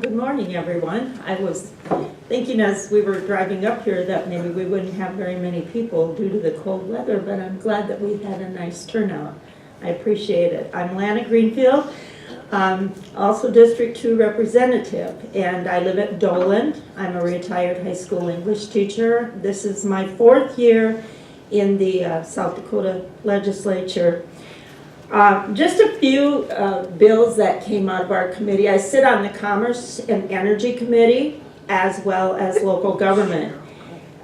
Good morning, everyone. I was thinking as we were driving up here that maybe we wouldn't have very many people due to the cold weather, but I'm glad that we had a nice turnout. I appreciate it. I'm Lana Greenfield, also District 2 representative, and I live at Doland. I'm a retired high school English teacher. This is my fourth year in the South Dakota legislature. Just a few bills that came out of our committee. I sit on the Commerce and Energy Committee as well as local government.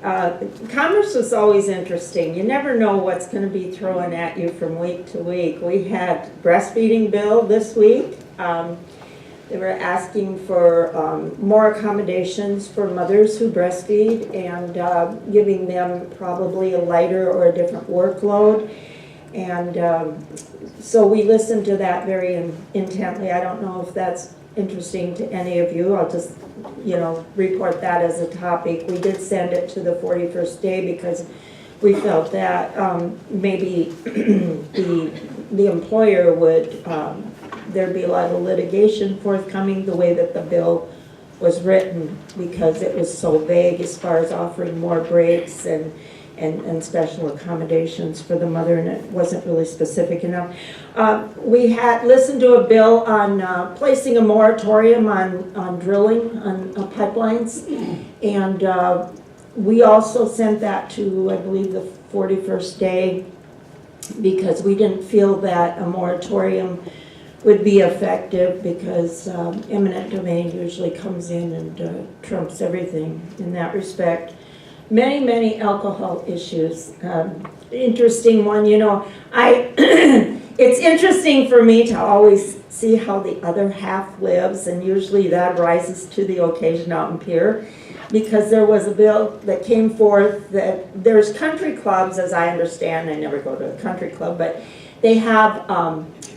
Commerce was always interesting. You never know what's going to be thrown at you from week to week. We had breastfeeding bill this week. They were asking for more accommodations for mothers who breastfeed and giving them probably a lighter or a different workload. And so we listened to that very intently. I don't know if that's interesting to any of you. I'll just, report that as a topic. We did send it to the 41st day because we felt that maybe the employer would, there'd be a lot of litigation forthcoming the way that the bill was written because it was so vague as far as offering more breaks and special accommodations for the mother, and it wasn't really specific enough. We had listened to a bill on placing a moratorium on drilling on pipelines, and we also sent that to, I believe, the 41st day because we didn't feel that a moratorium would be effective because eminent domain usually comes in and trumps everything in that respect. Many alcohol issues. Interesting one, it's interesting for me to always see how the other half lives, and usually that rises to the occasion out in Pierre, because there was a bill that came forth that there's country clubs, as I understand, I never go to a country club, but they have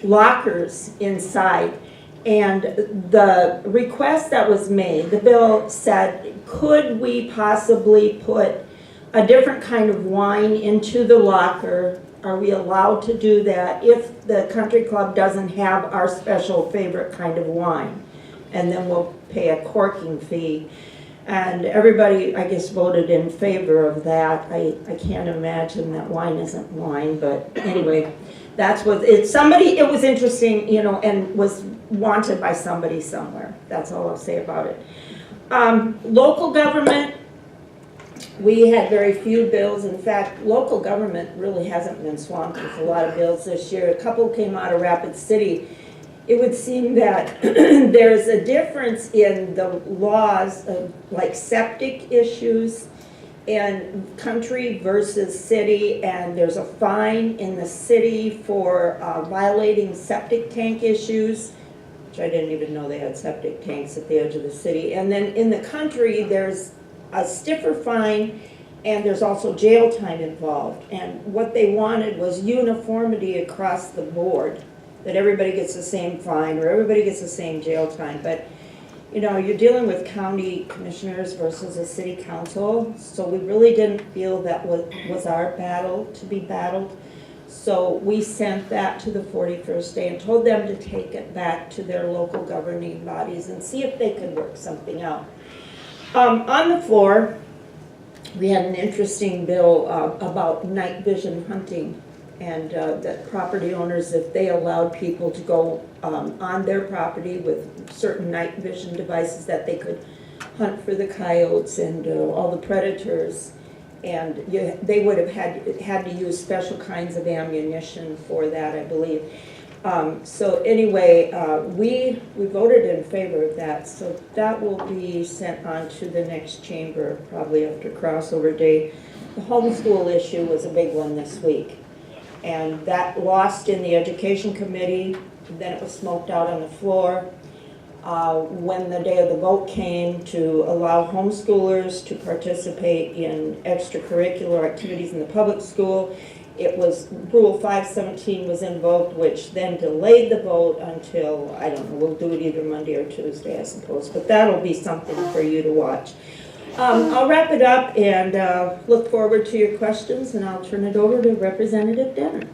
lockers inside. And the request that was made, the bill said, could we possibly put a different kind of wine into the locker? Are we allowed to do that if the country club doesn't have our special favorite kind of wine? And then we'll pay a corking fee. And everybody, I guess, voted in favor of that. I can't imagine that wine isn't wine, but anyway, that's what it was interesting, and was wanted by somebody somewhere. That's all I'll say about it. Local government, we had very few bills. In fact, local government really hasn't been swamped with a lot of bills this year. A couple came out of Rapid City. It would seem that there's a difference in the laws of like septic issues and country versus city, and there's a fine in the city for violating septic tank issues, which I didn't even know they had septic tanks at the edge of the city. And then in the country, there's a stiffer fine, and there's also jail time involved. And what they wanted was uniformity across the board, that everybody gets the same fine or everybody gets the same jail time. But you're dealing with county commissioners versus a city council, so we really didn't feel that was our battle to be battled. So we sent that to the 41st day and told them to take it back to their local governing bodies and see if they could work something out. On the floor, we had an interesting bill about night vision hunting, and that property owners, if they allowed people to go on their property with certain night vision devices, that they could hunt for the coyotes and all the predators, and they would have had to use special kinds of ammunition for that, I believe. So anyway, we voted in favor of that, so that will be sent on to the next chamber probably after crossover day. The homeschool issue was a big one this week, and that lost in the education committee. Then it was smoked out on the floor. When the day of the vote came to allow homeschoolers to participate in extracurricular activities in the public school, it was Rule 517 was invoked, which then delayed the vote until, I don't know, we'll do it either Monday or Tuesday, I suppose, but that'll be something for you to watch. I'll wrap it up and look forward to your questions, and I'll turn it over to Representative Denner.